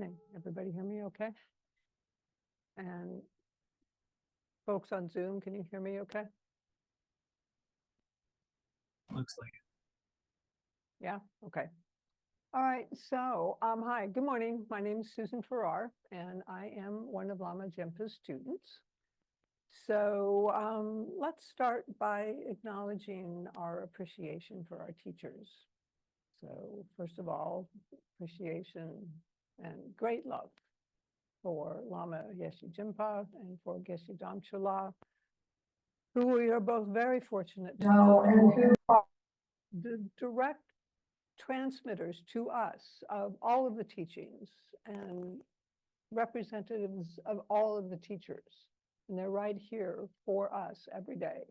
morning. Everybody hear me okay? And folks on Zoom, can you hear me okay? Looks like it. Yeah, okay. All right, so hi, good morning. My name is Susan Farrar, and I am one of Lama Jinpa's students. So let's start by acknowledging our appreciation for our teachers. So first of all, appreciation and great love for Lama Yeshe Jinpa and for Geshe Damchola, who we are both very fortunate to know and who are the direct transmitters to us of all of the teachings and representatives of all of the teachers. And they're right here for us every day.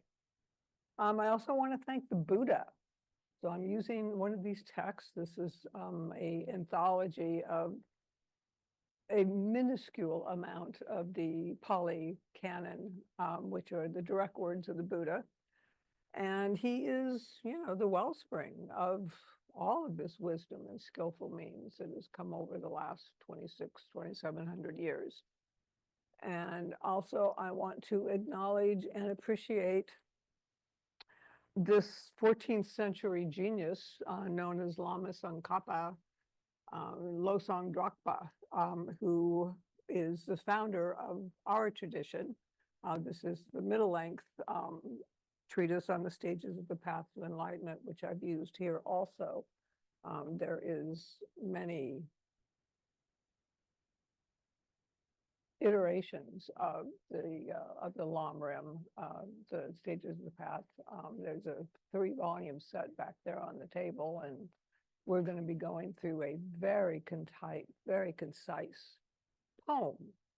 I also want to thank the Buddha. So I'm using one of these texts. This is an anthology of a minuscule amount of the Pali Canon, which are the direct words of the Buddha. And he is, the wellspring of all of this wisdom and skillful means that has come over the last 2,700 years. And also I want to acknowledge and appreciate this 14th century genius known as Lama Tsongkhapa, Losang Drakpa, who is the founder of our tradition. This is the middle length treatise on the stages of the path to enlightenment, which I've used here also. There is many iterations of the Lamrim, the stages of the path. There's a 3-volume set back there on the table, and we're going to be going through a very concise poem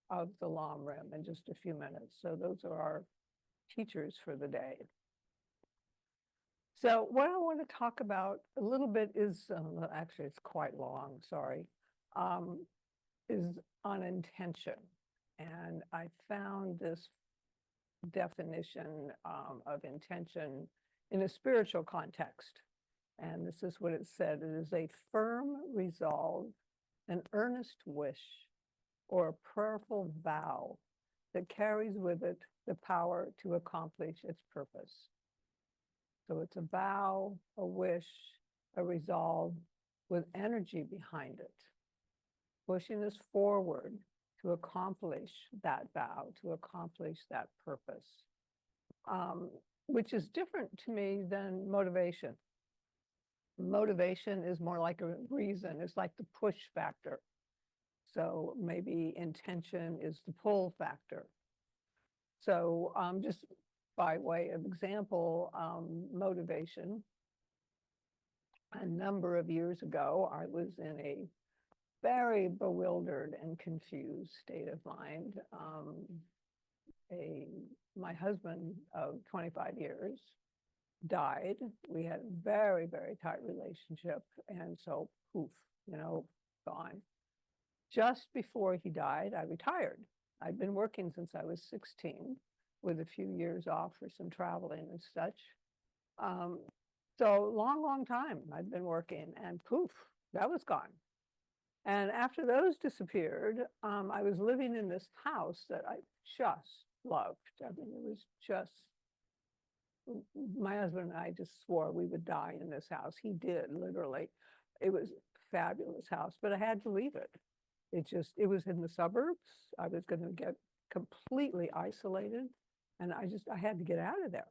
of the Lamrim in just a few minutes. So those are our teachers for the day. So what I want to talk about a little bit is, actually it's quite long, sorry, is on intention. And I found this definition of intention in a spiritual context. And this is what it said: it is a firm resolve, an earnest wish, or a prayerful vow that carries with it the power to accomplish its purpose. So it's a vow, a wish, a resolve with energy behind it, pushing us forward to accomplish that vow, to accomplish that purpose, which is different to me than motivation. Motivation is more like a reason. It's like the push factor. So maybe intention is the pull factor. So just by way of example, motivation. A number of years ago, I was in a very bewildered and confused state of mind. My husband of 25 years died. We had a very tight relationship, and so poof, gone. Just before he died, I retired. I'd been working since I was 16, with a few years off for some traveling and such. So long time I'd been working, and poof, that was gone. And after those disappeared, I was living in this house that I just loved. I mean, it was just, my husband and I just swore we would die in this house. He did, literally. It was a fabulous house, but I had to leave it. It was in the suburbs. I was going to get completely isolated, and I had to get out of there.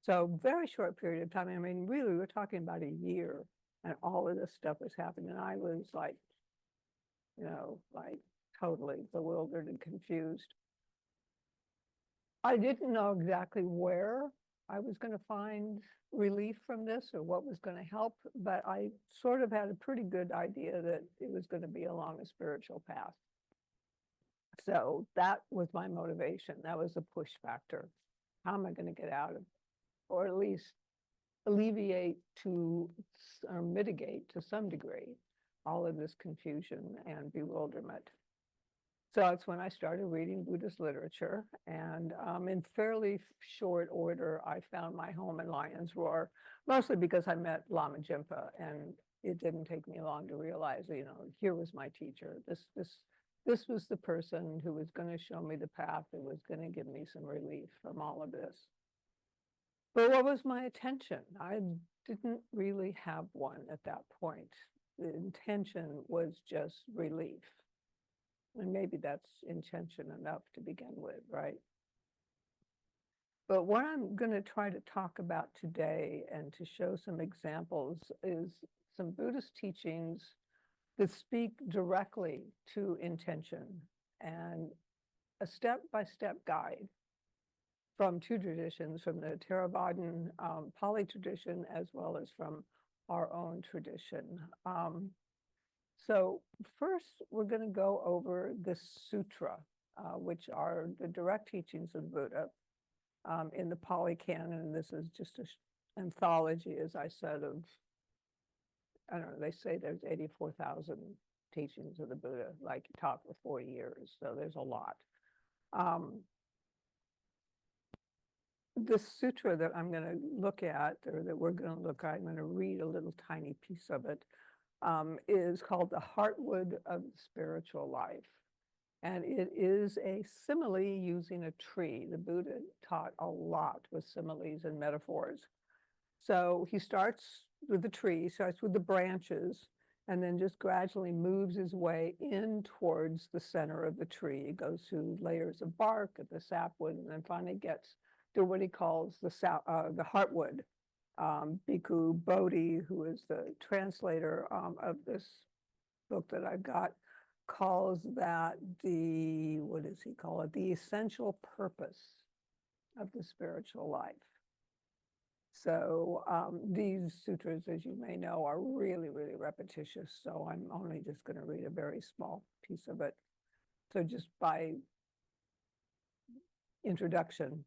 So very short period of time. I mean, really, we're talking about a year, and all of this stuff was happening. And I was like, totally bewildered and confused. I didn't know exactly where I was going to find relief from this or what was going to help, but I sort of had a pretty good idea that it was going to be along a spiritual path. So that was my motivation. That was the push factor. How am I going to get out of, or at least alleviate or mitigate to some degree all of this confusion and bewilderment? So that's when I started reading Buddhist literature, and in fairly short order, I found my home in Lion's Roar, mostly because I met Lama Jinpa, and it didn't take me long to realize, you know, here was my teacher. This was the person who was going to show me the path, that was going to give me some relief from all of this. But what was my attention? I didn't really have one at that point. The intention was just relief. And maybe that's intention enough to begin with, right? But what I'm going to try to talk about today and to show some examples is some Buddhist teachings that speak directly to intention, and a step-by-step guide from two traditions, from the Theravadan Pali tradition, as well as from our own tradition. So first, we're going to go over the sutra, which are the direct teachings of the Buddha in the Pali Canon. This is just an anthology, as I said, of, I don't know, they say there's 84,000 teachings of the Buddha, like taught for 40 years, so there's a lot. This sutra that I'm going to look at, or that we're going to look at, I'm going to read a little tiny piece of it, is called the Heartwood of the Spiritual Life. And it is a simile using a tree. The Buddha taught a lot with similes and metaphors. So he starts with the tree, starts with the branches, and then just gradually moves his way in towards the center of the tree. He goes through layers of bark at the sapwood, and then finally gets to what he calls the heartwood. Bhikkhu Bodhi, who is the translator of this book that I've got, calls that the, what does he call it? The essential purpose of the spiritual life. So these sutras, as you may know, are really, really repetitious. So I'm only just going to read a very small piece of it. So just by introduction,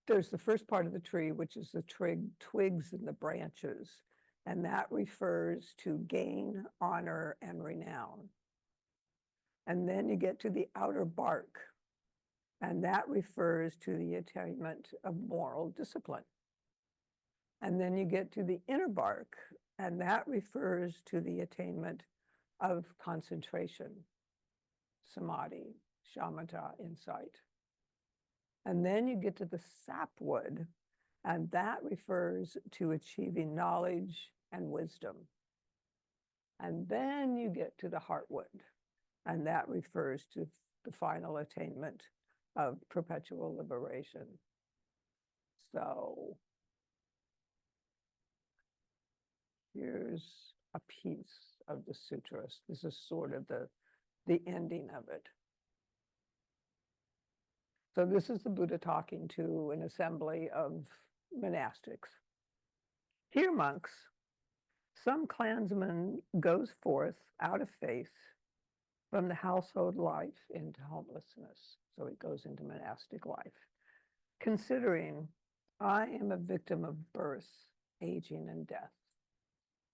there's the first part of the tree, which is the twigs and the branches. And that refers to gain, honor, and renown. And then you get to the outer bark, and that refers to the attainment of moral discipline. And then you get to the inner bark, and that refers to the attainment of concentration, samadhi, shamatha, insight. And then you get to the sapwood, and that refers to achieving knowledge and wisdom. And then you get to the heartwood, and that refers to the final attainment of perpetual liberation. So here's a piece of the sutras. This is sort of the ending of it. So this is the Buddha talking to an assembly of monastics. Here, monks, some clansman goes forth out of faith from the household life into homelessness. So he goes into monastic life. Considering, I am a victim of birth, aging, and death,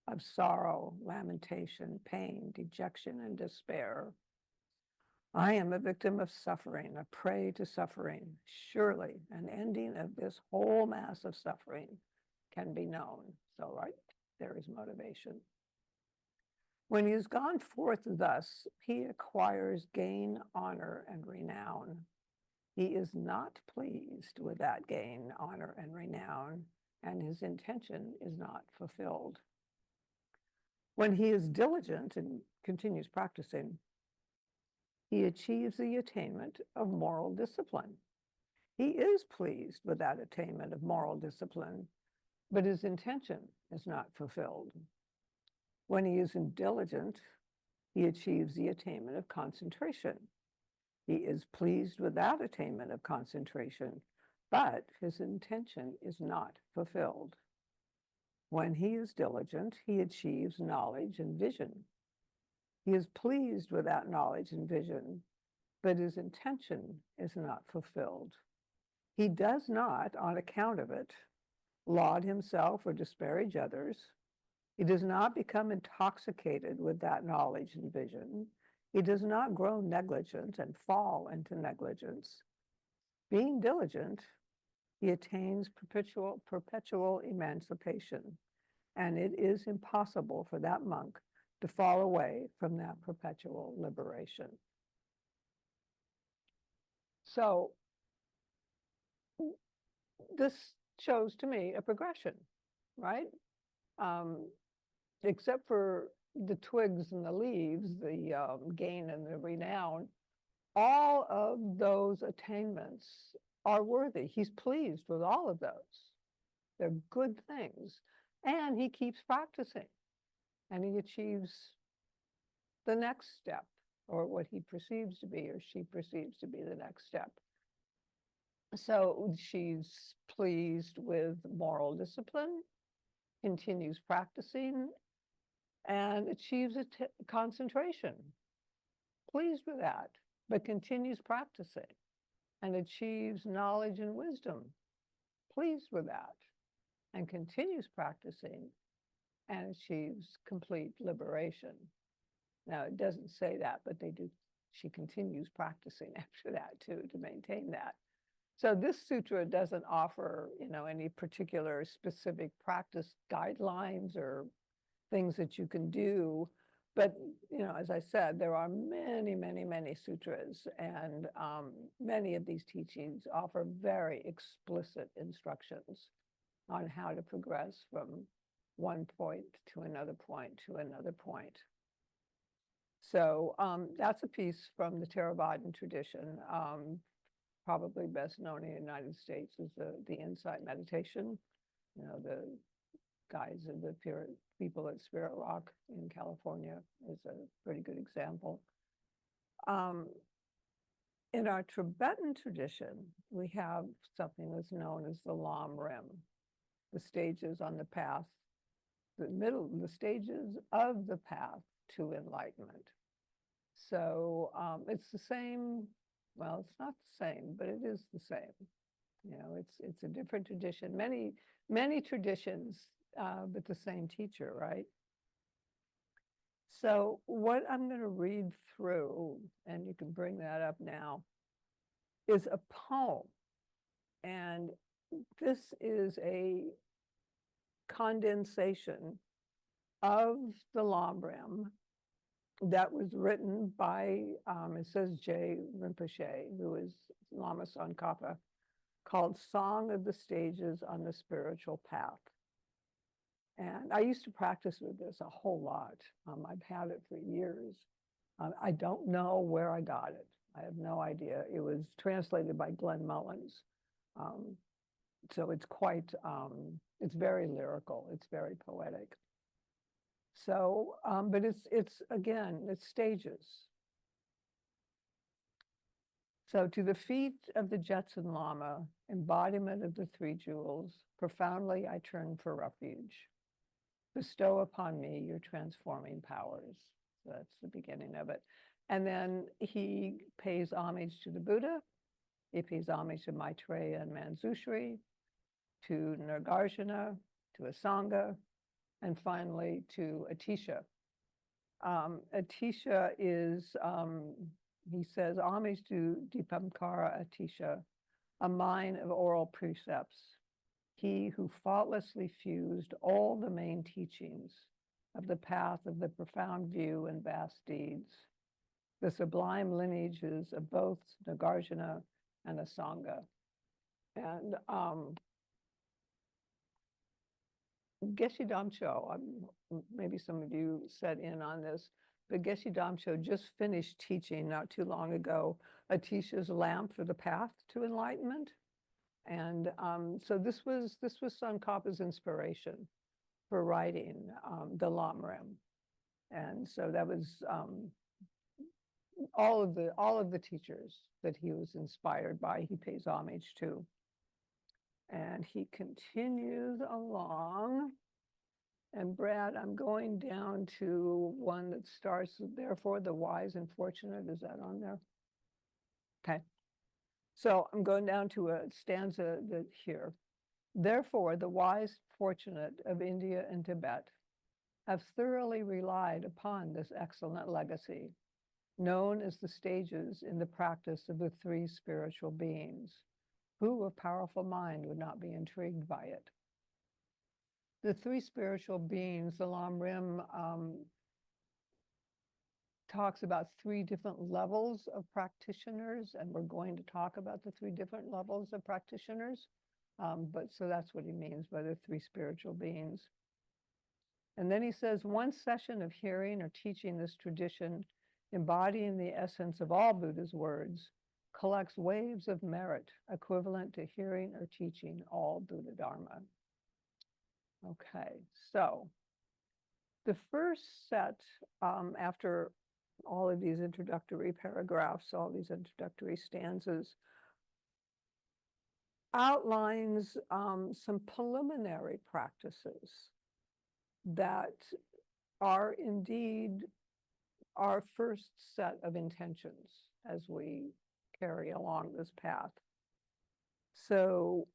of sorrow, lamentation, pain, dejection, and despair. I am a victim of suffering, a prey to suffering. Surely an ending of this whole mass of suffering can be known. So, right, there is motivation. When he has gone forth thus, he acquires gain, honor, and renown. He is not pleased with that gain, honor, and renown, and his intention is not fulfilled. When he is diligent and continues practicing, he achieves the attainment of moral discipline. He is pleased with that attainment of moral discipline, but his intention is not fulfilled. When he is diligent, he achieves the attainment of concentration. He is pleased with that attainment of concentration, but his intention is not fulfilled. When he is diligent, he achieves knowledge and vision. He is pleased with that knowledge and vision, but his intention is not fulfilled. He does not, on account of it, laud himself or disparage others. He does not become intoxicated with that knowledge and vision. He does not grow negligent and fall into negligence. Being diligent, he attains perpetual emancipation, and it is impossible for that monk to fall away from that perpetual liberation. So this shows to me a progression, right? Except for the twigs and the leaves, the gain and the renown, all of those attainments are worthy. He's pleased with all of those. They're good things. And he keeps practicing. And he achieves the next step, or what he perceives to be, or she perceives to be the next step. So she's pleased with moral discipline, continues practicing, and achieves a concentration. Pleased with that, but continues practicing and achieves knowledge and wisdom. Pleased with that, and continues practicing and achieves complete liberation. Now, it doesn't say that, but they do. She continues practicing after that too, to maintain that. So this sutra doesn't offer, any particular specific practice guidelines or things that you can do. But, as I said, there are many, many, many sutras, and many of these teachings offer very explicit instructions on how to progress from one point to another point to another point. So that's a piece from the Theravadan tradition. Probably best known in the United States is the insight meditation. The guys of the people at Spirit Rock in California is a pretty good example. In our Tibetan tradition, we have something that's known as the Lamrim, the stages on the path, the stages of the path to enlightenment. So it's the same. Well, it's not the same, but it is the same. It's a different tradition. Many traditions, but the same teacher, right? So what I'm going to read through, and you can bring that up now, is a poem. And this is a condensation of the Lamrim that was written by, it says J. Rinpoche, who is Lama Tsongkhapa, called Song of the Stages on the Spiritual Path. And I used to practice with this a whole lot. I've had it for years. I don't know where I got it. I have no idea. It was translated by Glenn Mullins. So it's quite, it's very lyrical. It's very poetic. So, but it's again, it's stages. So to the feet of the Jetsun Lama, embodiment of the three jewels, profoundly I turn for refuge. Bestow upon me your transforming powers. So that's the beginning of it. And then he pays homage to the Buddha. He pays homage to Maitreya and Manjushri, to Nagarjuna, to Asanga, and finally to Atisha. Atisha is, he says, homage to Dipankara Atisha, a mine of oral precepts, he who faultlessly fused all the main teachings of the path of the profound view and vast deeds, the sublime lineages of both Nagarjuna and Asanga. And Geshe Damcho, maybe some of you set in on this, but Geshe Damcho just finished teaching not too long ago Atisha's lamp for the path to enlightenment. And so this was Tsongkhapa's inspiration for writing the Lamrim. And so that was all of the teachers that he was inspired by, he pays homage to. And he continues along. And Brad, I'm going down to one that starts, therefore the wise and fortunate. Is that on there? Okay. So I'm going down to a stanza here. Therefore, the wise fortunate of India and Tibet have thoroughly relied upon this excellent legacy, known as the stages in the practice of the three spiritual beings. Who of powerful mind would not be intrigued by it? the three spiritual beings, the Lamrim talks about three different levels of practitioners, and we're going to talk about the three different levels of practitioners. But so that's what he means by the three spiritual beings. And then he says, one session of hearing or teaching this tradition, embodying the essence of all Buddha's words, collects waves of merit equivalent to hearing or teaching all Buddha Dharma. Okay, so the first set, after all of these introductory paragraphs, all these introductory stanzas, outlines some preliminary practices that are indeed our first set of intentions as we carry along this path. So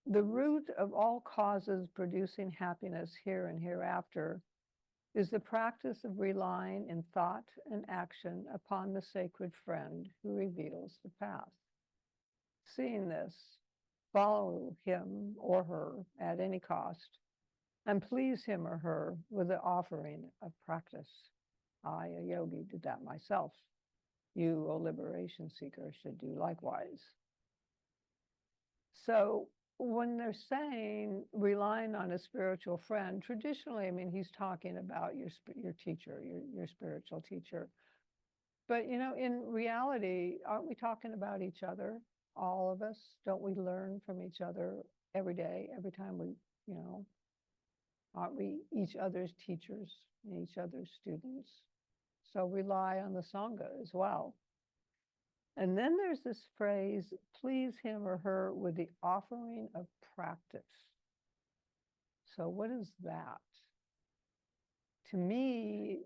the root of all causes producing happiness here and hereafter is the practice of relying in thought and action upon the sacred friend who reveals the path. Seeing this, follow him or her at any cost, and please him or her with the offering of practice. I, a yogi, did that myself. You, a liberation seeker, should do likewise. So when they're saying relying on a spiritual friend, traditionally, I mean, he's talking about your teacher, your spiritual teacher. But, you know, in reality, aren't we talking about each other, all of us? Don't we learn from each other every day, every time we, you know, aren't we each other's teachers and each other's students? So rely on the Sangha as well. And then there's this phrase, please him or her with the offering of practice. So what is that? To me,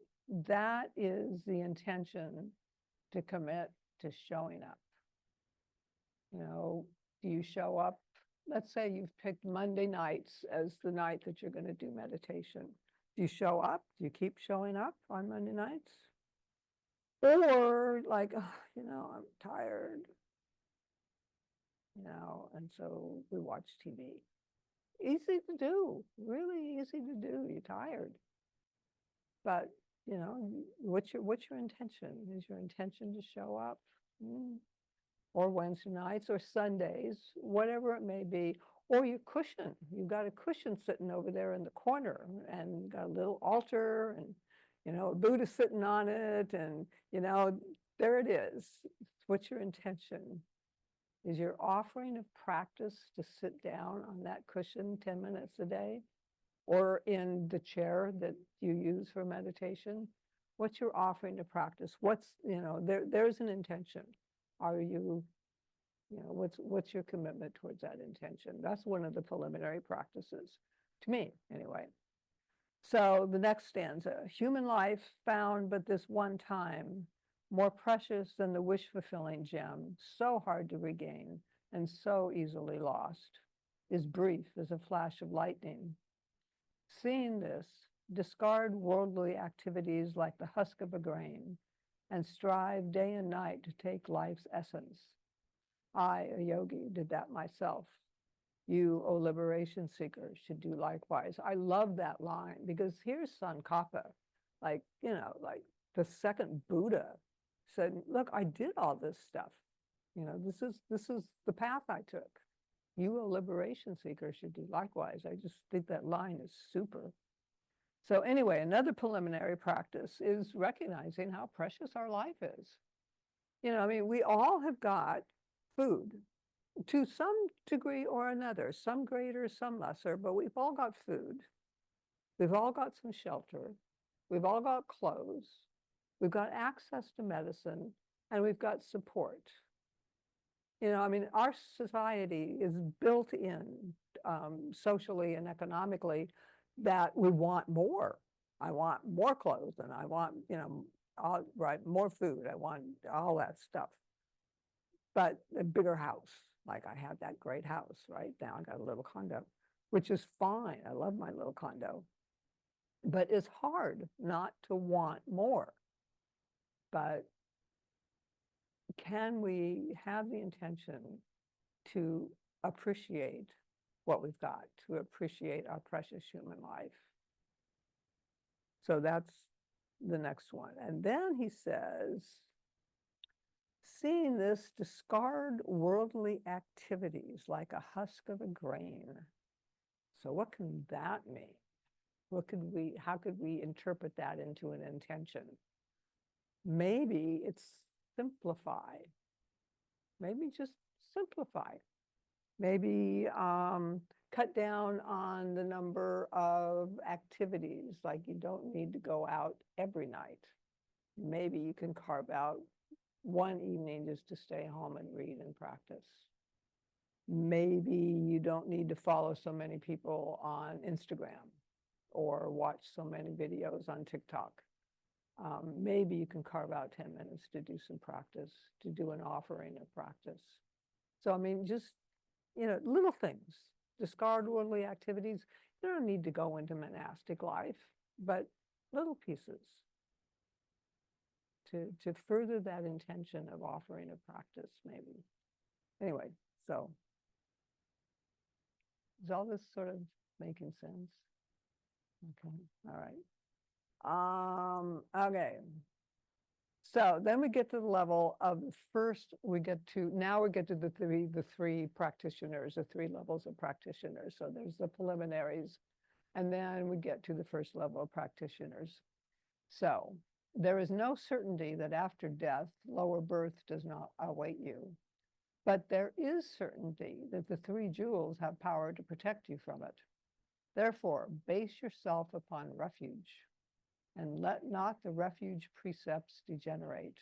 that is the intention to commit to showing up. You know, do you show up? Let's say you've picked Monday nights as the night that you're going to do meditation. Do you show up? Do you keep showing up on Monday nights? Or like, oh, you know, I'm tired, you know, and so we watch TV. Easy to do, really easy to do. You're tired. But, you know, what's your intention? Is your intention to show up? Or Wednesday nights or Sundays, whatever it may be, or your cushion. You've got a cushion sitting over there in the corner and got a little altar and, you know, a Buddha sitting on it and, you know, there it is. What's your intention? Is your offering of practice to sit down on that cushion 10 minutes a day or in the chair that you use for meditation? What's your offering to practice? What's, you know, there's an intention. Are you, you know, what's your commitment towards that intention? That's one of the preliminary practices, to me, anyway. So the next stanza, human life found but this one time, more precious than the wish-fulfilling gem, so hard to regain and so easily lost, is brief as a flash of lightning. Seeing this, discard worldly activities like the husk of a grain, and strive day and night to take life's essence. I, a yogi, did that myself. You, O liberation seeker, should do likewise. I love that line because here's Tsongkhapa, like, you know, like the second Buddha said, look, I did all this stuff. You know, this is the path I took. You, a liberation seeker, should do likewise. I just think that line is super. So anyway, another preliminary practice is recognizing how precious our life is. You know, I mean, we all have got food to some degree or another, some greater, some lesser, but we've all got food. We've all got some shelter. We've all got clothes. We've got access to medicine, and we've got support. You know, I mean, our society is built in socially and economically that we want more. I want more clothes and I want, you know, more food. I want all that stuff. But a bigger house, like I have that great house, right? Now I got a little condo, which is fine. I love my little condo. But it's hard not to want more. But can we have the intention to appreciate what we've got, to appreciate our precious human life. So that's the next one. And then he says, seeing this, discard worldly activities like a husk of a grain. So what can that mean? How could we interpret that into an intention? Maybe it's simplify. Maybe just simplify. Maybe cut down on the number of activities, like you don't need to go out every night. Maybe you can carve out one evening just to stay home and read and practice. Maybe you don't need to follow so many people on Instagram or watch so many videos on TikTok. Maybe you can carve out 10 minutes to do some practice, to do an offering of practice. So, I mean, just, little things. Discard worldly activities. You don't need to go into monastic life, but little pieces to further that intention of offering a practice, maybe. Anyway, so is all this sort of making sense? Okay, all right. Okay. So then we get to the level of now we get to the three practitioners, the three levels of practitioners. So there's the preliminaries, and then we get to the first level of practitioners. So there is no certainty that after death, lower birth does not await you. But there is certainty that the three jewels have power to protect you from it. Therefore, base yourself upon refuge, and let not the refuge precepts degenerate.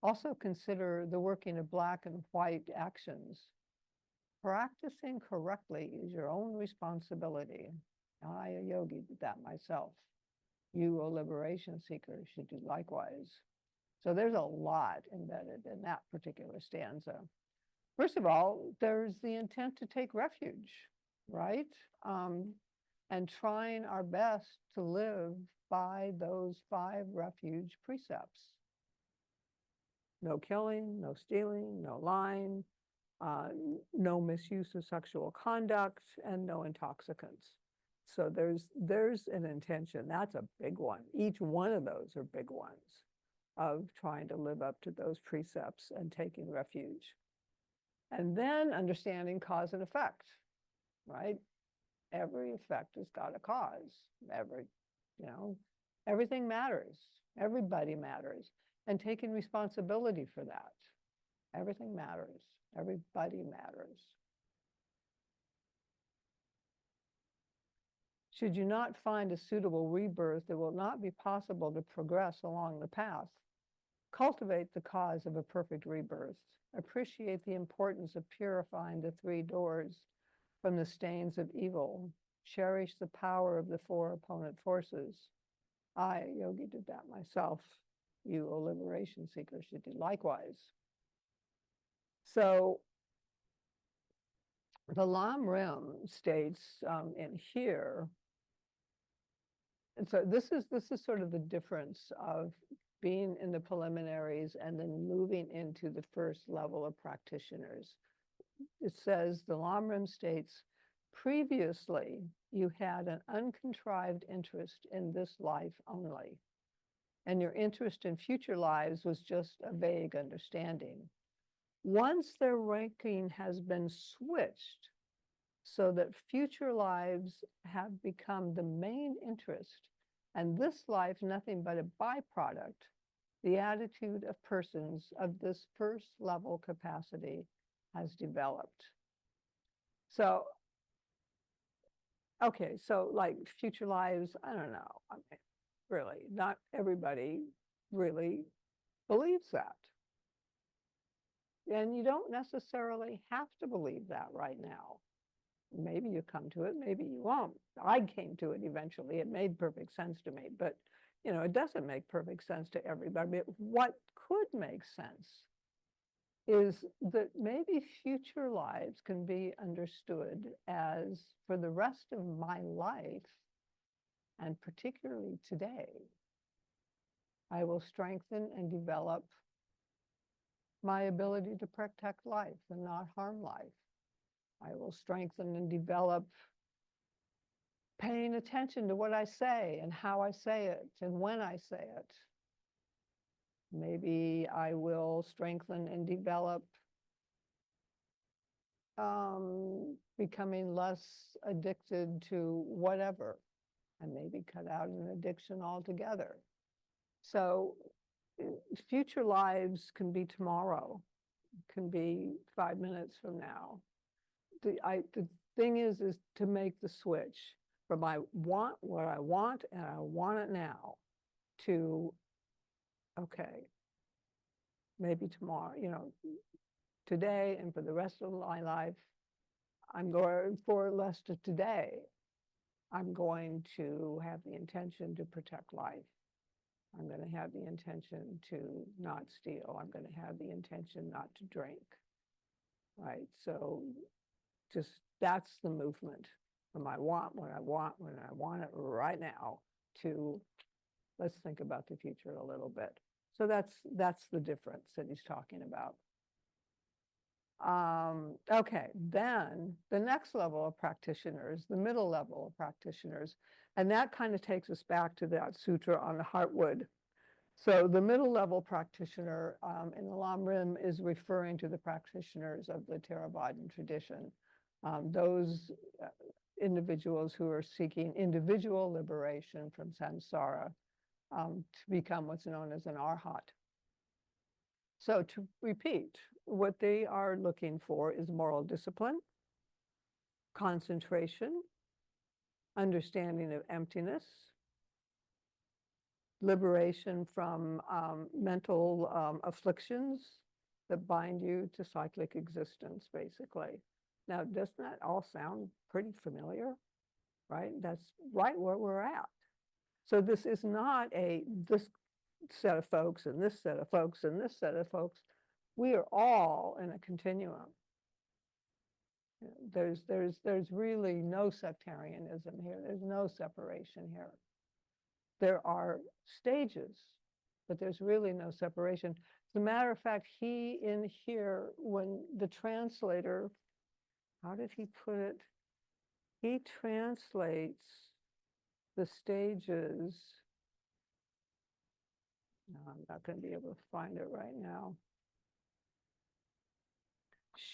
Also consider the working of black and white actions. Practicing correctly is your own responsibility. I, a yogi, did that myself. You, a liberation seeker, should do likewise. So there's a lot embedded in that particular stanza. First of all, there's the intent to take refuge, right? And trying our best to live by those 5 refuge precepts. No killing, no stealing, no lying, no misuse of sexual conduct, and no intoxicants. So there's an intention. That's a big one. Each one of those are big ones of trying to live up to those precepts and taking refuge. And then understanding cause and effect, right? Every effect has got a cause. Everything matters. Everybody matters. And taking responsibility for that. Everything matters. Everybody matters. Should you not find a suitable rebirth, it will not be possible to progress along the path. Cultivate the cause of a perfect rebirth. Appreciate the importance of purifying the 3 doors from the stains of evil. Cherish the power of the 4 opponent forces. I, a yogi, did that myself. You, a liberation seeker, should do likewise. So the Lamrim states in here, and so this is sort of the difference of being in the preliminaries and then moving into the first level of practitioners. It says, the Lamrim states, previously you had an uncontrived interest in this life only, and your interest in future lives was just a vague understanding. Once their ranking has been switched so that future lives have become the main interest, and this life nothing but a byproduct, the attitude of persons of this first level capacity has developed. So, okay, so like future lives, I don't know. I mean, really, not everybody really believes that. And you don't necessarily have to believe that right now. Maybe you come to it, maybe you won't. I came to it eventually. It made perfect sense to me, but it doesn't make perfect sense to everybody. But what could make sense is that maybe future lives can be understood as, for the rest of my life, and particularly today, I will strengthen and develop my ability to protect life and not harm life. I will strengthen and develop paying attention to what I say and how I say it and when I say it. Maybe I will strengthen and develop becoming less addicted to whatever, and maybe cut out an addiction altogether. So future lives can be tomorrow, can be 5 minutes from now. The thing is to make the switch from I want what I want and I want it now to, okay, maybe tomorrow, today and for the rest of my life, I'm going for less of today. I'm going to have the intention to protect life. I'm going to have the intention to not steal. I'm going to have the intention not to drink, right? So just that's the movement from I want what I want when I want it right now to let's think about the future a little bit. So that's the difference that he's talking about. Okay, then the next level of practitioners, the middle level of practitioners, and that kind of takes us back to that sutra on the Heartwood. So the middle level practitioner in the Lamrim is referring to the practitioners of the Theravadan tradition, those individuals who are seeking individual liberation from samsara to become what's known as an arhat. So to repeat, what they are looking for is moral discipline, concentration, understanding of emptiness, liberation from mental afflictions that bind you to cyclic existence, basically. Now, doesn't that all sound pretty familiar, right? That's right where we're at. So this is not this set of folks and this set of folks and this set of folks. We are all in a continuum. There's really no sectarianism here. There's no separation here. There are stages, but there's really no separation. As a matter of fact, he in here, when the translator, how did he put it? He translates the stages. No, I'm not going to be able to find it right now.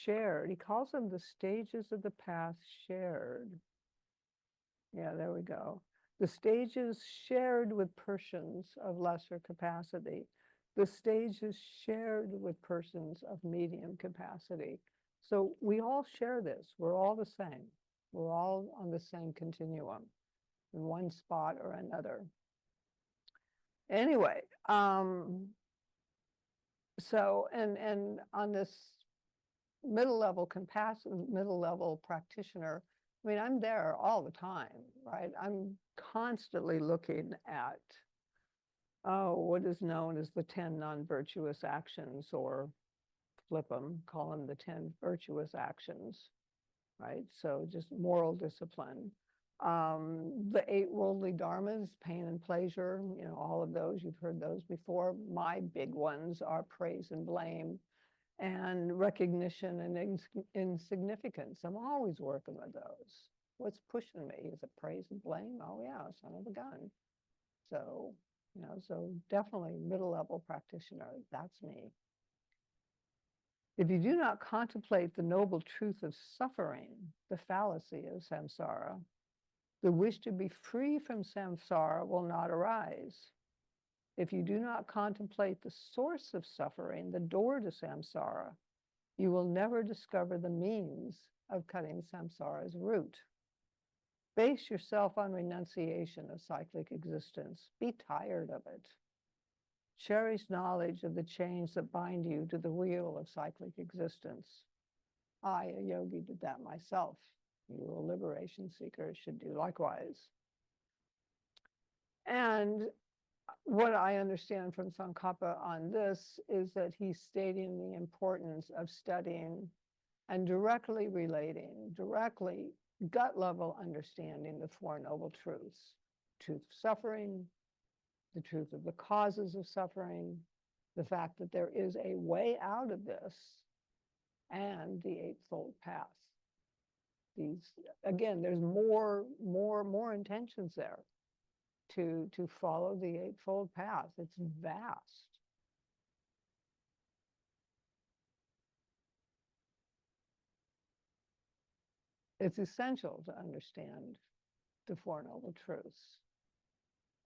Shared. He calls them the stages of the path shared. Yeah, there we go. The stages shared with persons of lesser capacity. The stages shared with persons of medium capacity. So we all share this. We're all the same. We're all on the same continuum in one spot or another. Anyway, so and on this middle level practitioner, I mean, I'm there all the time, right? I'm constantly looking at, what is known as the 10 non-virtuous actions, or flip them, call them the 10 virtuous actions, right? So just moral discipline. The 8 worldly dharmas, pain and pleasure, all of those, you've heard those before. My big ones are praise and blame, and recognition and insignificance. I'm always working with those. What's pushing me? Is it praise and blame? Oh yeah, son of a gun. So, so definitely middle level practitioner, that's me. If you do not contemplate the noble truth of suffering, the fallacy of samsara, the wish to be free from samsara will not arise. If you do not contemplate the source of suffering, the door to samsara, you will never discover the means of cutting samsara's root. Base yourself on renunciation of cyclic existence. Be tired of it. Cherish knowledge of the chains that bind you to the wheel of cyclic existence. I, a yogi, did that myself. You, a liberation seeker, should do likewise. And what I understand from Tsongkhapa on this is that he's stating the importance of studying and directly relating, gut level understanding the Four Noble Truths: truth of suffering, the truth of the causes of suffering, the fact that there is a way out of this, and the Eightfold Path. again, there's more intentions there to follow the Eightfold Path. It's vast. It's essential to understand the Four Noble Truths.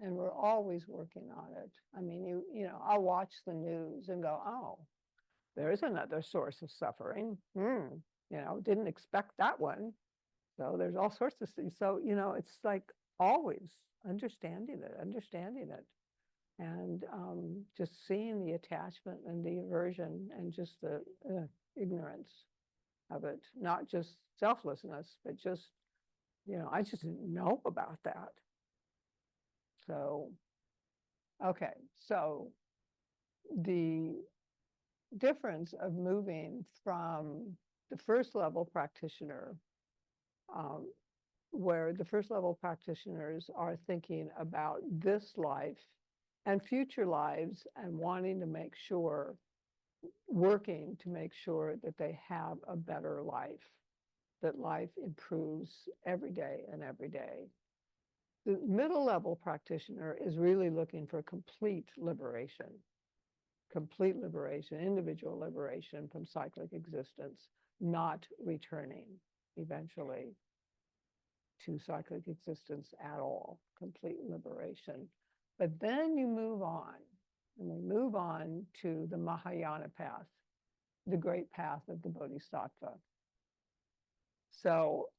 And we're always working on it. I mean, you know, I'll watch the news and go, oh, there's another source of suffering. You know, didn't expect that one. So there's all sorts of things. So, you know, it's like always understanding it. And just seeing the attachment and the aversion and just the ignorance of it, not just selflessness, but just, you know, I just didn't know about that. So, okay, so the difference of moving from the first level practitioner, where the first level practitioners are thinking about this life and future lives and wanting to make sure, working to make sure that they have a better life, that life improves every day and every day. The middle level practitioner is really looking for complete liberation, individual liberation from cyclic existence, not returning eventually to cyclic existence at all, complete liberation. But then you move on, and we move on to the Mahayana path, the great path of the Bodhisattva. So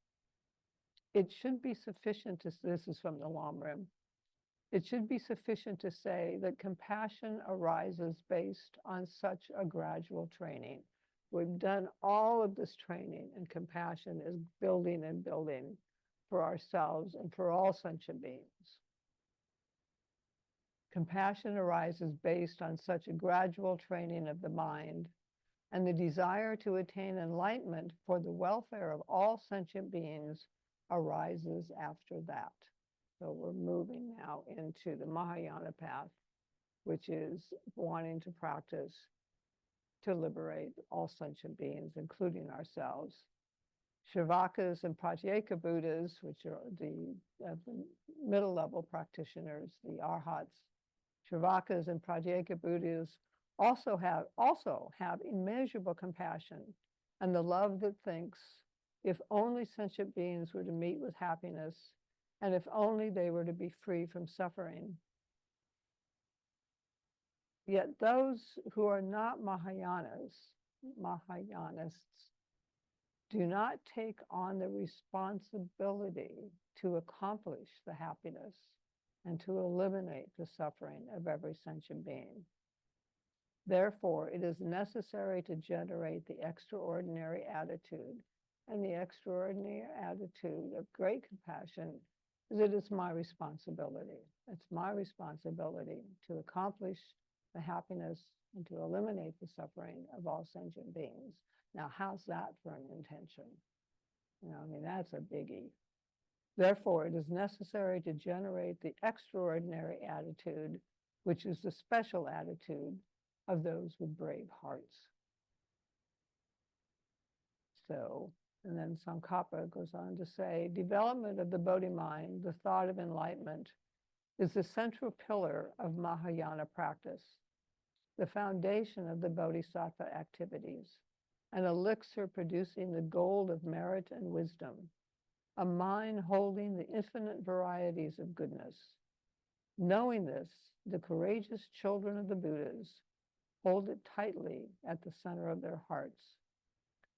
it should be sufficient to, this is from the Lamrim, it should be sufficient to say that compassion arises based on such a gradual training. We've done all of this training, and compassion is building and building for ourselves and for all sentient beings. Compassion arises based on such a gradual training of the mind, and the desire to attain enlightenment for the welfare of all sentient beings arises after that. So we're moving now into the Mahayana path, which is wanting to practice to liberate all sentient beings, including ourselves. Shravakas and Pratyeka Buddhas, which are the middle level practitioners, the Arhats. Shravakas and Pratyeka Buddhas also have immeasurable compassion and the love that thinks, if only sentient beings were to meet with happiness, and if only they were to be free from suffering. Yet those who are not Mahayanists, do not take on the responsibility to accomplish the happiness and to eliminate the suffering of every sentient being. Therefore, it is necessary to generate the extraordinary attitude, and the extraordinary attitude of great compassion is that it's my responsibility. It's my responsibility to accomplish the happiness and to eliminate the suffering of all sentient beings. Now, how's that for an intention? You know, I mean, that's a biggie. Therefore, it is necessary to generate the extraordinary attitude, which is the special attitude of those with brave hearts. So, and then Tsongkhapa goes on to say, development of the Bodhi mind, the thought of enlightenment, is the central pillar of Mahayana practice, the foundation of the Bodhisattva activities, an elixir producing the gold of merit and wisdom, a mind holding the infinite varieties of goodness. Knowing this, the courageous children of the Buddhas hold it tightly at the center of their hearts.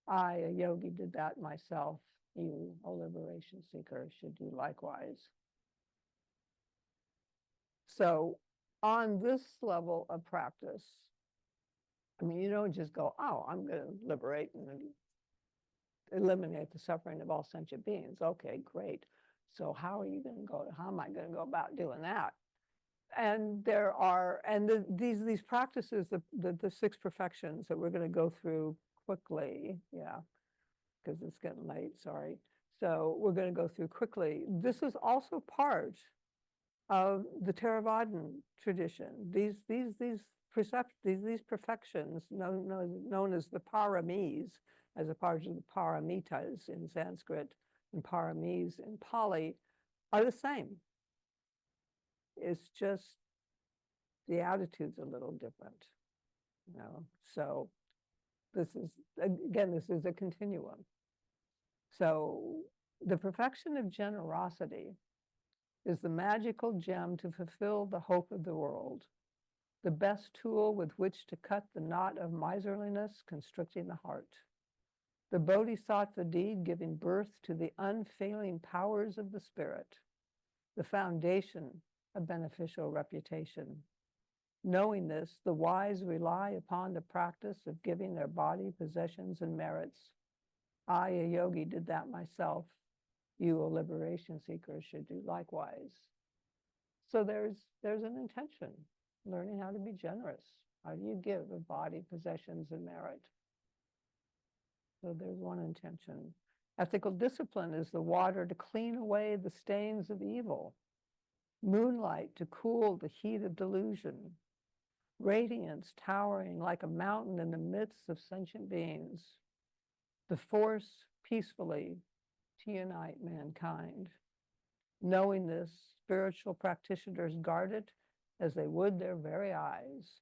I, a yogi, did that myself. You, a liberation seeker, should do likewise. So on this level of practice, I mean, you don't just go, oh, I'm going to liberate and eliminate the suffering of all sentient beings. Okay, great. So how am I going to go about doing that? And there are, and these practices, the six perfections that we're going to go through quickly, yeah, because it's getting late, sorry. So we're going to go through quickly. This is also part of the Theravadan tradition. These perfections, known as the paramis, as a part of the paramitas in Sanskrit, and paramis in Pali are the same. It's just the attitude's a little different, you know. So this is, again, this is a continuum. So the perfection of generosity is the magical gem to fulfill the hope of the world, the best tool with which to cut the knot of miserliness constricting the heart, the bodhisattva deed giving birth to the unfailing powers of the spirit, the foundation of beneficial reputation. Knowing this, the wise rely upon the practice of giving their body possessions and merits. I, a yogi, did that myself. You, a liberation seeker, should do likewise. So there's an intention, learning how to be generous. How do you give of body, possessions, and merit? So there's one intention. Ethical discipline is the water to clean away the stains of evil, moonlight to cool the heat of delusion, radiance towering like a mountain in the midst of sentient beings, the force peacefully to unite mankind. Knowing this, spiritual practitioners guard it as they would their very eyes.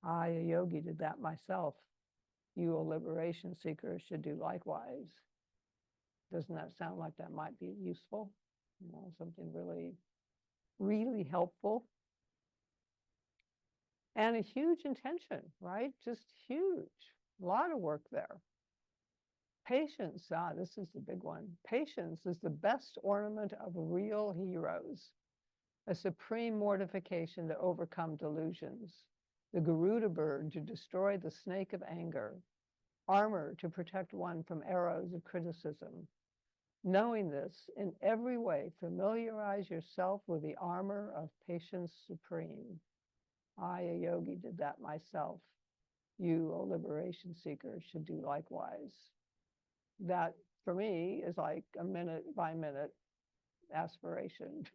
I, a yogi, did that myself. You, a liberation seeker, should do likewise. Doesn't that sound like that might be useful? You know, something really, really helpful. And a huge intention, right? Just huge. A lot of work there. Patience, this is the big one. Patience is the best ornament of real heroes, a supreme mortification to overcome delusions, the Garuda bird to destroy the snake of anger, armor to protect one from arrows of criticism. Knowing this, in every way, familiarize yourself with the armor of patience supreme. I, a yogi, did that myself. You, a liberation seeker, should do likewise. That, for me, is like a minute by minute aspiration.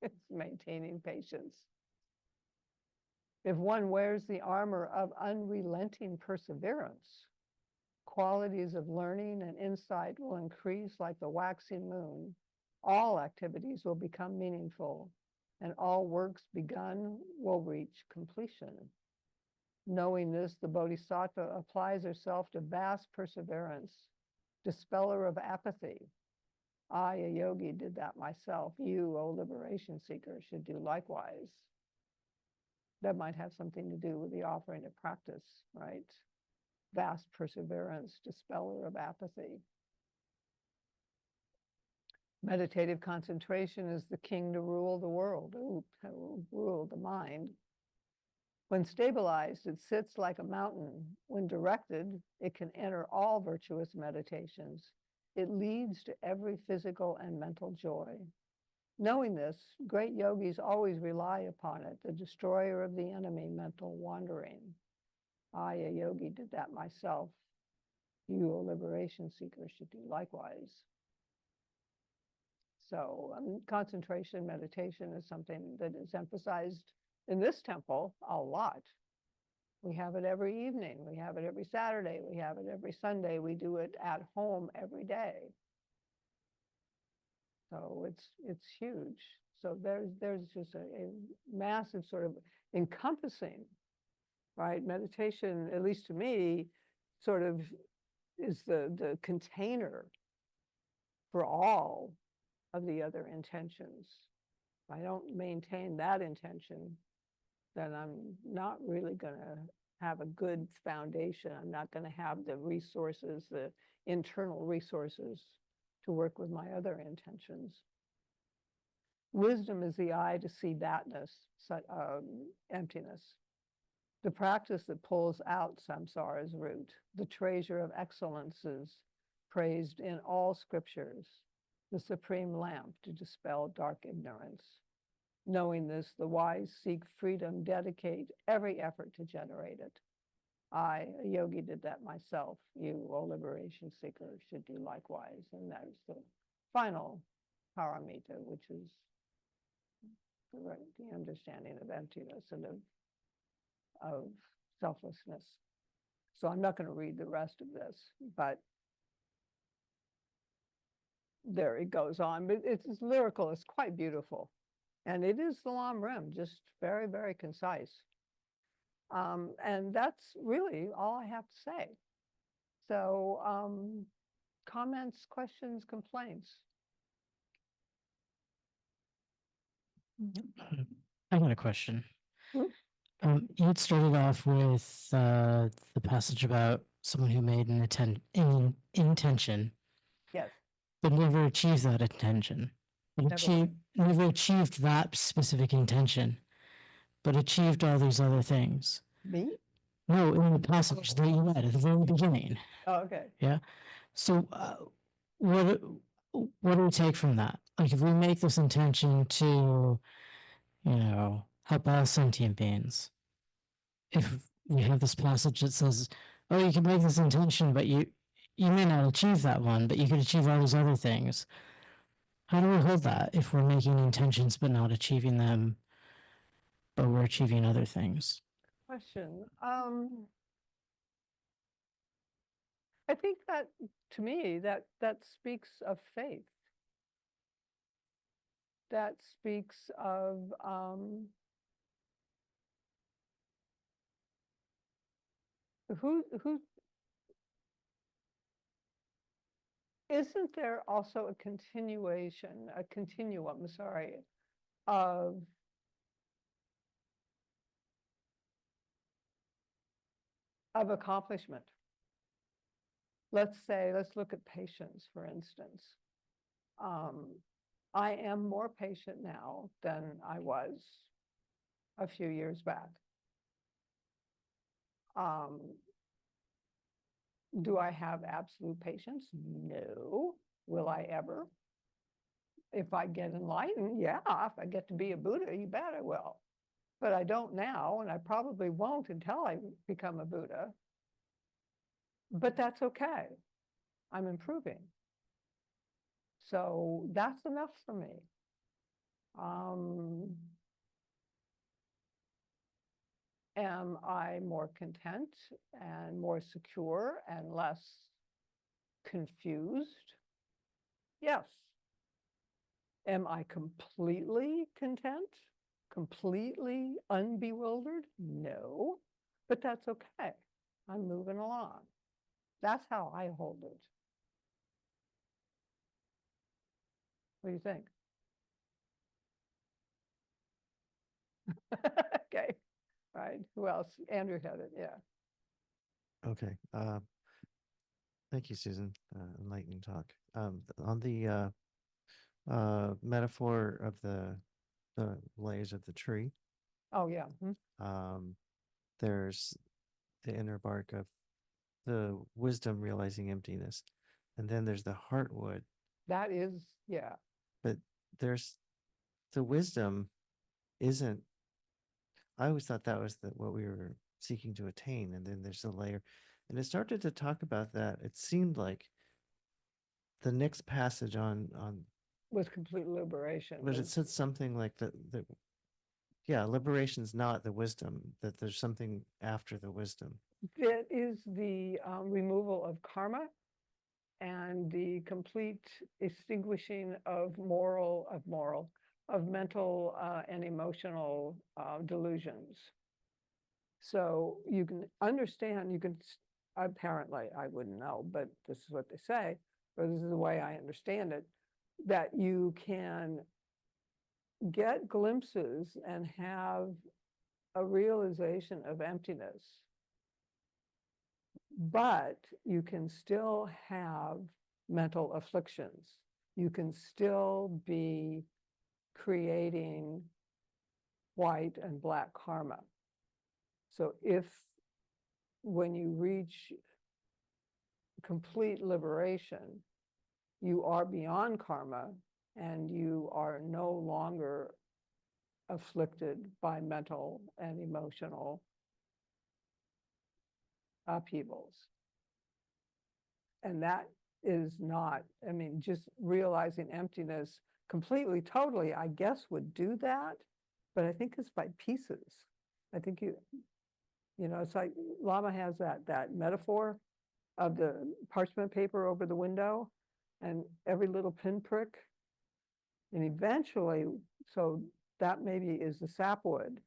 It's maintaining patience. If one wears the armor of unrelenting perseverance, qualities of learning and insight will increase like the waxing moon. All activities will become meaningful, and all works begun will reach completion. Knowing this, the bodhisattva applies herself to vast perseverance, dispeller of apathy. I, a yogi, did that myself. You, O liberation seeker, should do likewise. That might have something to do with the offering of practice, right? Vast perseverance, dispeller of apathy. Meditative concentration is the king to rule the world, rule the mind. When stabilized, it sits like a mountain. When directed, it can enter all virtuous meditations. It leads to every physical and mental joy. Knowing this, great yogis always rely upon it, the destroyer of the enemy, mental wandering. I, a yogi, did that myself. You, a liberation seeker, should do likewise. So concentration meditation is something that is emphasized in this temple a lot. We have it every evening. We have it every Saturday. We have it every Sunday. We do it at home every day. So it's huge. So there's just a massive sort of encompassing, right? Meditation, at least to me, sort of is the container for all of the other intentions. If I don't maintain that intention, then I'm not really going to have a good foundation. I'm not going to have the resources, the internal resources to work with my other intentions. Wisdom is the eye to see thatness, emptiness. The practice that pulls out samsara's root, the treasure of excellences praised in all scriptures, the supreme lamp to dispel dark ignorance. Knowing this, the wise seek freedom, dedicate every effort to generate it. I, a yogi, did that myself. You, a liberation seeker, should do likewise. And that is the final paramita, which is the understanding of emptiness and of selflessness. So I'm not going to read the rest of this, but there it goes on, but it's lyrical, it's quite beautiful. And it is the Lamrim, just very, very concise. And that's really all I have to say. So comments, questions, complaints? I got a question. Hmm? You had started off with the passage about someone who made an intention, Yes, but never achieved that intention. But never achieved that specific intention, but achieved all these other things. me? No, in the passage that you read at the very beginning. Oh, okay. Yeah. So, what do we take from that? Like, if we make this intention to, help all sentient beings, if we have this passage that says, "Oh, you can make this intention, but you may not achieve that one, but you could achieve all these other things." How do we hold that if we're making intentions but not achieving them, but we're achieving other things? Question. I think that, to me, that speaks of faith. That speaks of who isn't there also a continuum, sorry, of accomplishment? Let's look at patience, for instance. I am more patient now than I was a few years back. Do I have absolute patience? No. Will I ever? If I get enlightened, yeah. If I get to be a Buddha, you bet I will. But I don't now, and I probably won't until I become a Buddha. But that's okay. I'm improving. So that's enough for me. Am I more content and more secure and less confused? Yes. Am I completely content? Completely unbewildered? No. But that's okay. I'm moving along. That's how I hold it. What do you think? Okay. All right. Who else? Andrew had it. Yeah. Okay. Thank you, Susan. Enlightening talk. On the metaphor of the layers of the tree, Oh, yeah. there's the inner bark of the wisdom realizing emptiness, and then there's the heartwood. That is, yeah. But there's the wisdom isn't. I always thought that was what we were seeking to attain, and then there's the layer, and it started to talk about that. It seemed like the next passage on Was complete liberation. but it said something like that yeah, liberation's not the wisdom, that there's something after the wisdom. That is the removal of karma and the complete extinguishing of mental and emotional delusions. So you can understand, apparently, I wouldn't know, but this is what they say, or this is the way I understand it, that you can get glimpses and have a realization of emptiness, but you can still have mental afflictions. You can still be creating white and black karma. So when you reach complete liberation, you are beyond karma and you are no longer afflicted by mental and emotional upheavals. And that is not, I mean, just realizing emptiness completely, totally, I guess would do that, but I think it's by pieces. I think it's like Lama has that metaphor of the parchment paper over the window. and every little pinprick. And eventually, so that maybe is the sapwood.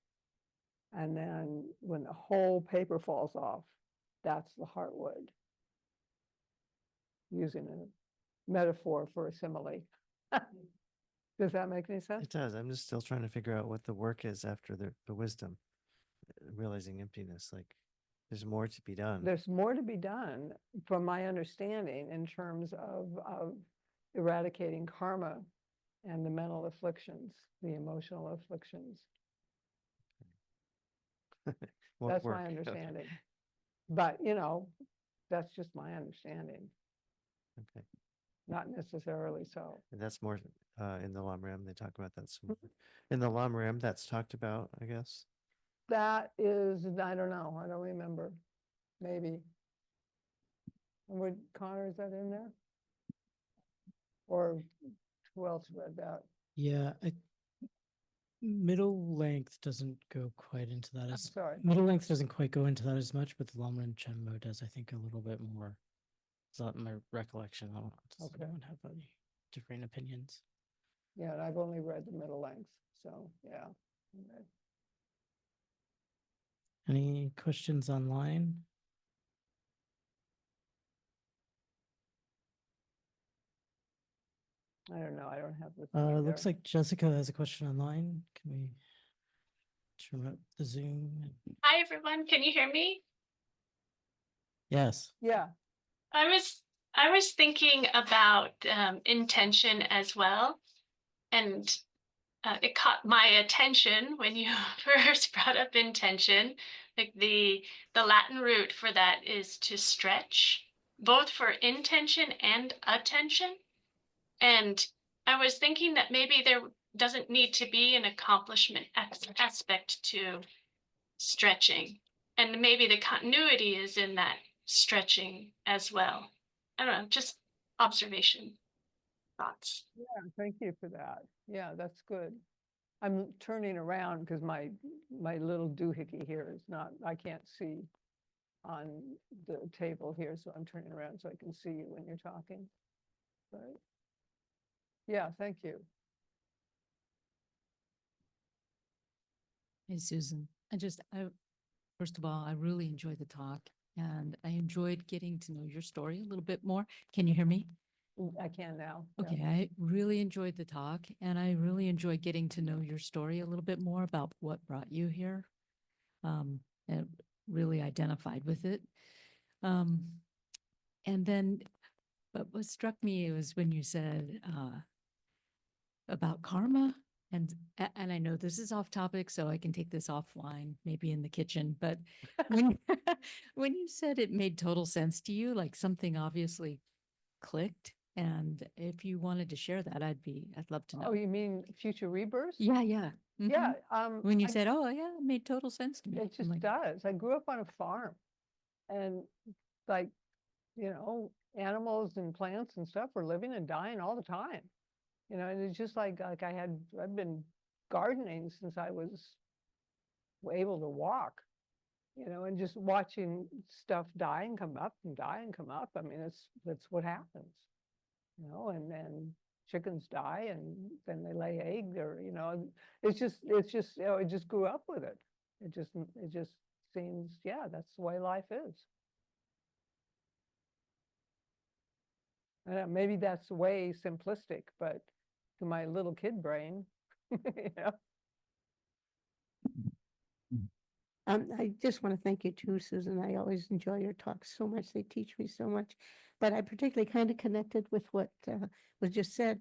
And then when the whole paper falls off, that's the heartwood. Using a metaphor for a simile. Does that make any sense? It does. I'm just still trying to figure out what the work is after the wisdom, realizing emptiness. Like there's more to be done. There's more to be done, from my understanding, in terms of eradicating karma and the mental afflictions, the emotional afflictions. More That's work. my Okay. understanding. But, you know, that's just my understanding, Okay. not necessarily so. And that's more in the Lamrim. They talk about that some more. In the Lamrim, that's talked about, I guess. That is, I don't know, I don't remember, maybe. And would, Connor, is that in there? Or who else read that? Yeah, middle length doesn't go quite into that I'm as sorry. middle length doesn't quite go into that as much, but the Lamrim Chenmo does, I think, a little bit more. It's not my recollection. I don't does Okay. anyone have any differing opinions? Yeah, and I've only read the middle length, so, yeah. Okay. Any questions online? I don't know, I don't have the thing Looks there. like Jessica has a question online. Can we turn up the Zoom? Hi, everyone. Can you hear me? Yes. Yeah, I was thinking about intention as well, and it caught my attention when you first brought up intention. Like the Latin root for that is to stretch, both for intention and attention. And I was thinking that maybe there doesn't need to be an accomplishment aspect to stretching. And maybe the continuity is in that stretching as well. I don't know, just observation, thoughts. thank you for that. Yeah, that's good. I'm turning around because my little doohickey here is not, I can't see on the table here, so I'm turning around so I can see you when you're talking. Right. Yeah, thank you. Hey, Susan. First of all, I really enjoyed the talk and I enjoyed getting to know your story a little bit more. Can you hear me? I can now. yeah. Okay, I really enjoyed the talk and I really enjoyed getting to know your story a little bit more about what brought you here. And really identified with it. And then, but what struck me was when you said about karma. And I know this is off topic, so I can take this offline, maybe in the kitchen. But when when you said it made total sense to you, like something obviously clicked. And if you wanted to share that, I'd love to know. Oh, you mean future rebirths? Yeah, yeah. Yeah. When you I- said, "Oh, yeah, it made total sense to me," It I'm just like, does. I grew up on a farm, and like, you know, animals and plants and stuff were living and dying all the time. You know, and it's just like I've been gardening since I was able to walk, you know, and just watching stuff die and come up and die and come up. I mean, that's what happens, you know, and then chickens die and then they lay eggs, or, you know, it's just, you know, it just grew up with it. It just seems, yeah, that's the way life is. Maybe that's way simplistic, but to my little kid brain, you know. I just want to thank you too, Susan. I always enjoy your talks so much. They teach me so much. But I particularly kind of connected with what was just said.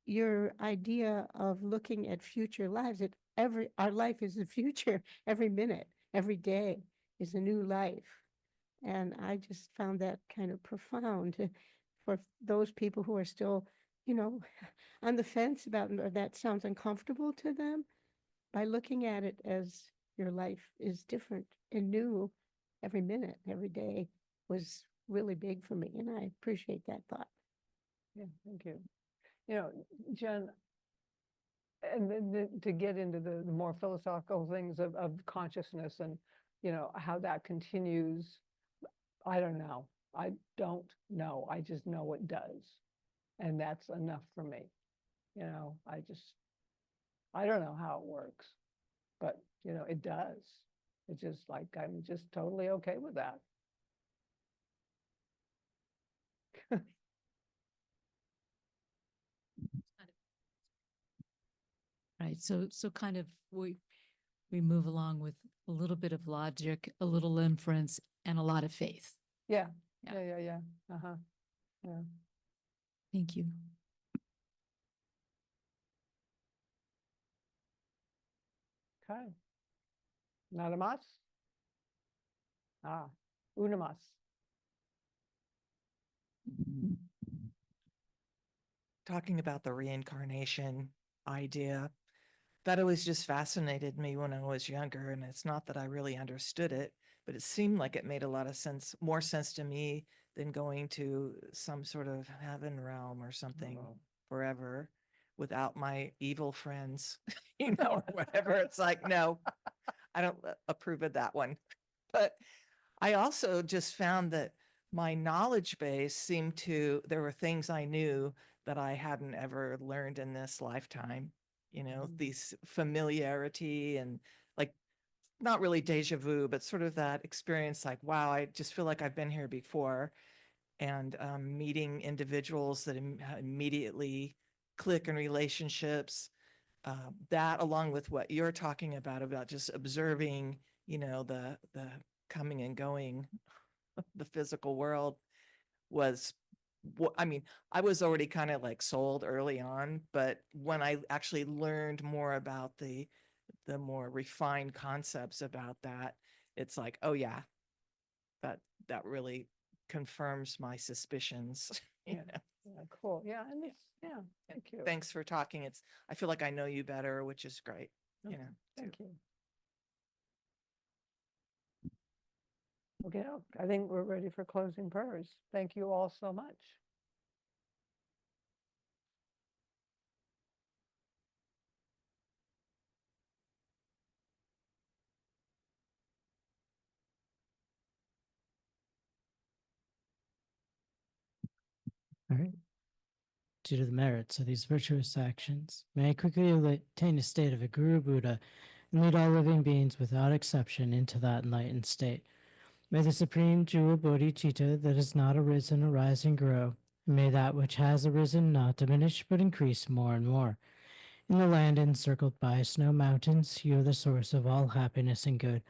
Your idea of looking at future lives, our life is the future. Every minute, every day is a new life. And I just found that kind of profound for those people who are still, you know, on the fence about, or that sounds uncomfortable to them. By looking at it as your life is different and new every minute, every day was really big for me. And I appreciate that thought. Yeah, thank you. You know, Jen, and then to get into the more philosophical things of consciousness and, you know, how that continues, I don't know. I don't know. I just know it does. And that's enough for me. You know, I don't know how it works, but you know, it does. It's just like, I'm just totally okay with that. Right. So kind of we move along with a little bit of logic, a little inference, and a lot of faith. Yeah, Yeah. yeah. Uh-huh. Yeah. Thank you. Okay. Nadamas? Ah, unamas. Talking about the reincarnation idea, that always just fascinated me when I was younger. And it's not that I really understood it, but it seemed like it made a lot of sense, more sense to me than going to some sort of heaven realm or something forever without my evil friends, or whatever. It's like, no, I don't approve of that one. But I also just found that my knowledge base seemed to, there were things I knew that I hadn't ever learned in this lifetime, these familiarity and like, not really deja vu, but sort of that experience like, wow, I just feel like I've been here before. And meeting individuals that immediately click in relationships, that along with what you're talking about just observing, the coming and going the physical world was I mean, I was already kind of like sold early on, but when I actually learned more about the more refined concepts about that, it's like, oh yeah, that really confirms my suspicions. Yeah. Yeah, cool. Yeah, and it's, yeah, thank you. Thanks for talking. I feel like I know you better, which is great. Okay, too. thank you. Okay, I think we're ready for closing prayers. Thank you all so much. All right. Due to the merits of these virtuous actions, may I quickly attain a state of a Guru Buddha and lead all living beings without exception into that enlightened state. May the supreme jewel bodhicitta that has not arisen arise and grow, and may that which has arisen not diminish but increase more and more. In the land encircled by snow mountains, you are the source of all happiness and good.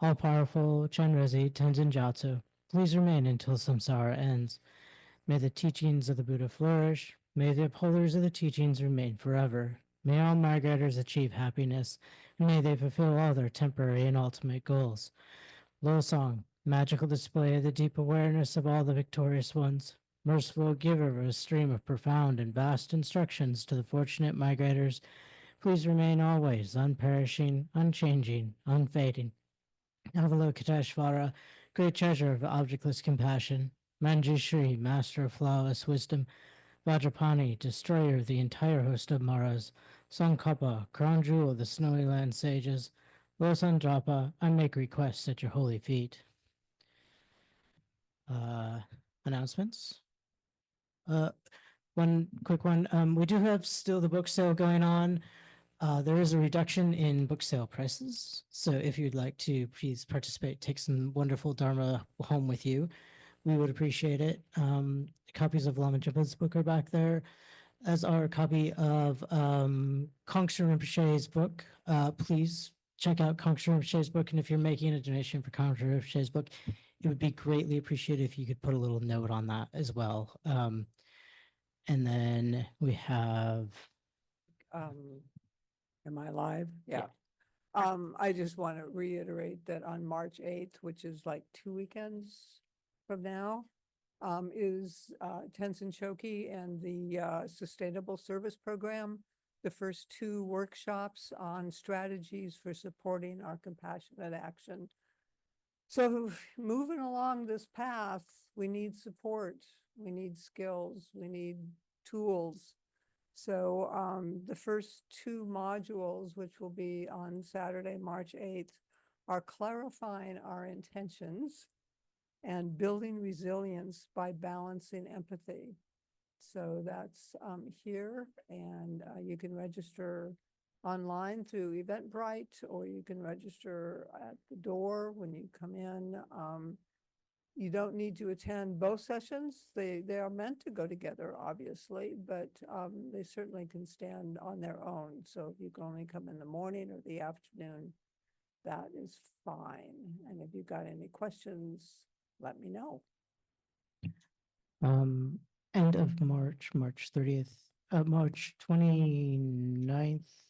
All-powerful Chenrezig Tenzin Gyatso, please remain until samsara ends. May the teachings of the Buddha flourish. May the upholders of the teachings remain forever. May all migrators achieve happiness, and may they fulfill all their temporary and ultimate goals. Losong, magical display of the deep awareness of all the victorious ones. Merciful giver of a stream of profound and vast instructions to the fortunate migrators, please remain always unperishing, unchanging, unfading. Avalokiteshvara, great treasure of objectless compassion. Manjushri, master of flawless wisdom. Vajrapani, destroyer of the entire host of Maras. Tsongkhapa, crown jewel of the snowy land sages. Losandrapa, I make requests at your holy feet. Announcements. One quick one. We do have still the book sale going on. There is a reduction in book sale prices. So if you'd like to please participate, take some wonderful Dharma home with you, we would appreciate it. Copies of Lama Chenmo's book are back there, as are a copy of Kongtrul Rinpoche's book. Please check out Kongtrul Rinpoche's book. And if you're making a donation for Kongtrul Rinpoche's book, it would be greatly appreciated if you could put a little note on that as well. And then we have Am I live? Yeah. I just want to reiterate that on March 8th, which is like 2 weekends from now, is Tenzin Choki and the Sustainable Service Program, the first 2 workshops on strategies for supporting our compassionate action. So moving along this path, we need support, we need skills, we need tools. So the first 2 modules, which will be on Saturday, March 8th, are clarifying our intentions and building resilience by balancing empathy. So that's here, and you can register online through Eventbrite, or you can register at the door when you come in. You don't need to attend both sessions. They are meant to go together, obviously, but they certainly can stand on their own. So if you can only come in the morning or the afternoon, that is fine. And if you've got any questions, let me know. End of March, March 30th, March 29th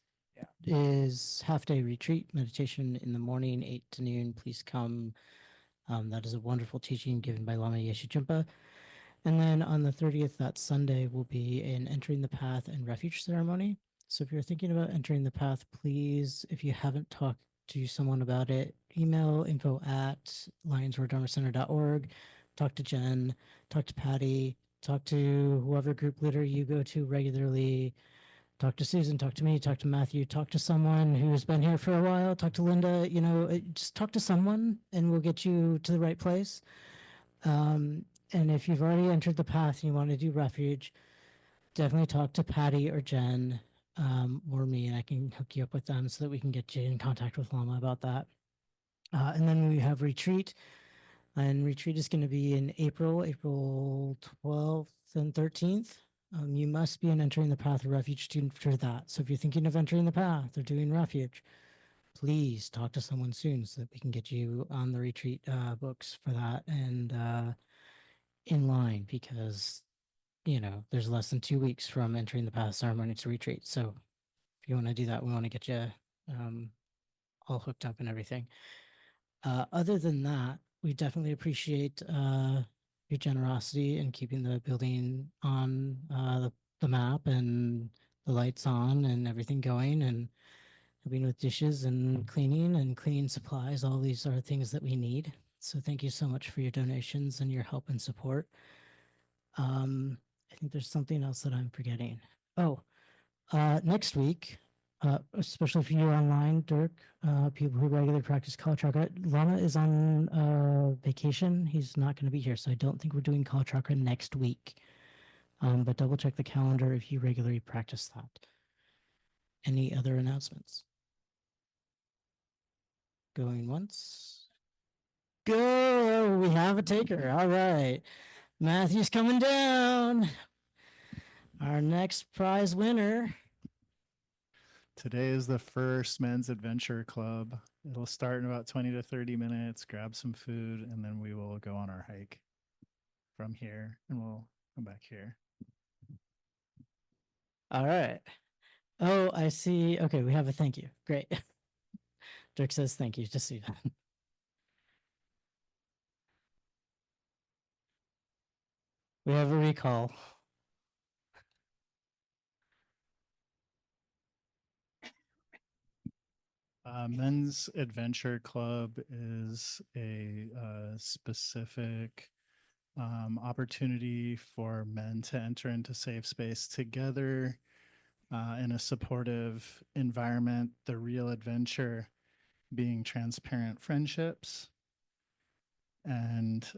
is half-day retreat, meditation in the morning, 8 to noon. Please come. That is a wonderful teaching given by Lama Yeshe Trungpa. And then on the 30th, that Sunday, will be an Entering the Path and Refuge ceremony. So if you're thinking about entering the path, please, if you haven't talked to someone about it, email info@lionsroardharmacenter.org, talk to Jen, talk to Patty, talk to whoever group leader you go to regularly, talk to Susan, talk to me, talk to Matthew, talk to someone who's been here for a while, talk to Linda, just talk to someone and we'll get you to the right place. And if you've already entered the path and you want to do refuge, definitely talk to Patty or Jen or me, and I can hook you up with them so that we can get you in contact with Lama about that. And then we have retreat, and retreat is going to be in April 12th and 13th. You must be an Entering the Path or Refuge student for that. So if you're thinking of entering the path or doing refuge, please talk to someone soon so that we can get you on the retreat books for that and in line, because there's less than 2 weeks from Entering the Path ceremony to retreat. So if you want to do that, we want to get you all hooked up and everything. Other than that, we definitely appreciate your generosity in keeping the building on the map and the lights on and everything going, and helping with dishes and cleaning supplies. All these are things that we need. So thank you so much for your donations and your help and support. I think there's something else that I'm forgetting. Next week, especially if you're online, Dirk, people who regularly practice Kala Chakra, Lama is on vacation. He's not going to be here, so I don't think we're doing Kala Chakra next week. But double check the calendar if you regularly practice that. Any other announcements? Going once. Go! We have a taker. All right. Matthew's coming down. Our next prize winner. Today is the first men's adventure club. It'll start in about 20 to 30 minutes, grab some food, and then we will go on our hike from here, and we'll come back here. All right. Oh, I see. Okay, we have a thank you. Great. Dirk says thank you. Just see that. We have a recall. Men's Adventure Club is a specific opportunity for men to enter into safe space together in a supportive environment. The real adventure being transparent friendships. And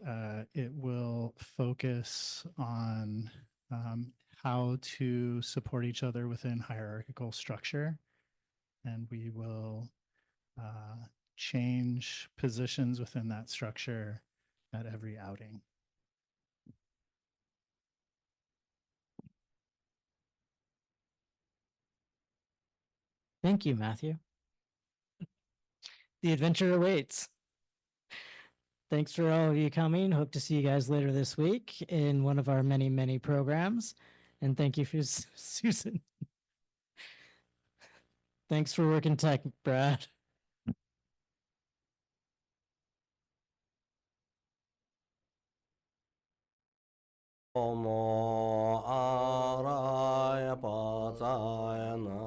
it will focus on how to support each other within hierarchical structure. And we will change positions within that structure at every outing. Thank you, Matthew. The adventure awaits. Thanks for all of you coming. Hope to see you guys later this week in one of our many, many programs. And thank you for Susan. Thanks for working tech, Brad. Omo araya pazayana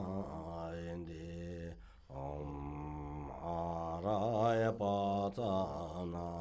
indi Om araya pazana